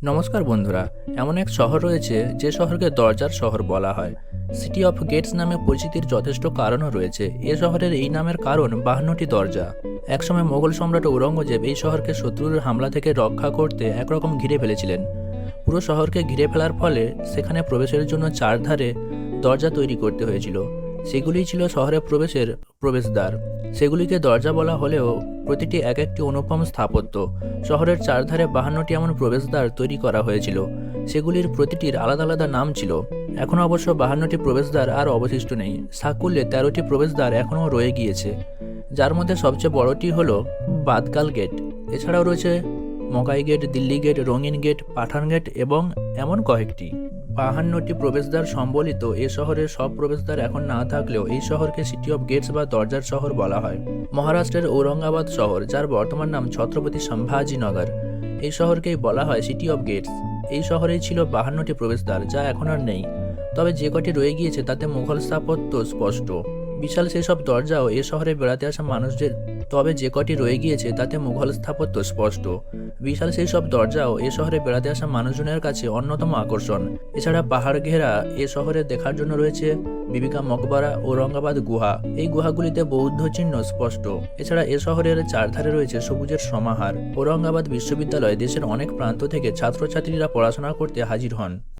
নমস্কার বন্ধুরা। এমন এক শহর রয়েছে যে শহরকে দরজার শহর বলা হয়। সিটি অফ গেটস নামে পরিচিতির যথেষ্ট কারণও রয়েছে। এ শহরের এই নামের কারণ 52টি দরজা। একসময় মোগল সম্রাট ঔরঙ্গজেব এই শহরকে শত্রুর হামলা থেকে রক্ষা করতে একরকম ঘিরে ফেলেছিলেন। পুরো শহরকে ঘিরে ফেলার ফলে সেখানে প্রবেশের জন্য চারধারে দরজা তৈরি করতে হয়েছিল। সেগুলিই ছিল শহরে প্রবেশের প্রবেশদ্বার। সেগুলিকে দরজা বলা হলেও প্রতিটি এক একটি অনুপম স্থাপত্য। শহরের চারধারে 52টি এমন প্রবেশদ্বার তৈরি করা হয়েছিল। সেগুলির প্রতিটির আলাদা আলাদা নাম ছিল। এখন অবশ্য 52টি প্রবেশদ্বার আর অবশিষ্ট নেই। সাকুল্যে 13টি প্রবেশদ্বার এখনও রয়ে গিয়েছে, যার মধ্যে সবচেয়ে বড়টি হলো বাদকাল গেট। এছাড়াও রয়েছে মকাই গেট, দিল্লি গেট, রঙিন গেট, পাঠান গেট এবং এমন কয়েকটি। 52টি প্রবেশদ্বার সম্বলিত এ শহরের সব প্রবেশদ্বার এখন না থাকলেও এই শহরকে সিটি অফ গেটস বা দরজার শহর বলা হয়। মহারাষ্ট্রের ঔরঙ্গাবাদ শহর, যার বর্তমান নাম ছত্রপতি সম্ভাজিনগর, এই শহরকেই বলা হয় সিটি অফ গেটস। এই শহরেই ছিল 52টি প্রবেশদ্বার, যা এখন আর নেই। তবে যে কটি রয়ে গিয়েছে তাতে মুঘল স্থাপত্য স্পষ্ট। বিশাল সেসব দরজাও এ শহরে বেড়াতে আসা মানুষদের তবে যে কটি রয়ে গিয়েছে তাতে মুঘল স্থাপত্য স্পষ্ট। বিশাল সেই সব দরজাও এ শহরে বেড়াতে আসা মানুষজনের কাছে অন্যতম আকর্ষণ। এছাড়া পাহাড় ঘেরা এ শহরে দেখার জন্য রয়েছে বিবিকা মকবরা, ঔরঙ্গাবাদ গুহা। এই গুহাগুলিতে বৌদ্ধ চিহ্ন স্পষ্ট। এছাড়া এ শহরের চারধারে রয়েছে সবুজের সমাহার। ঔরঙ্গাবাদ বিশ্ববিদ্যালয়ে দেশের অনেক প্রান্ত থেকে ছাত্রছাত্রীরা পড়াশোনা করতে হাজির হন।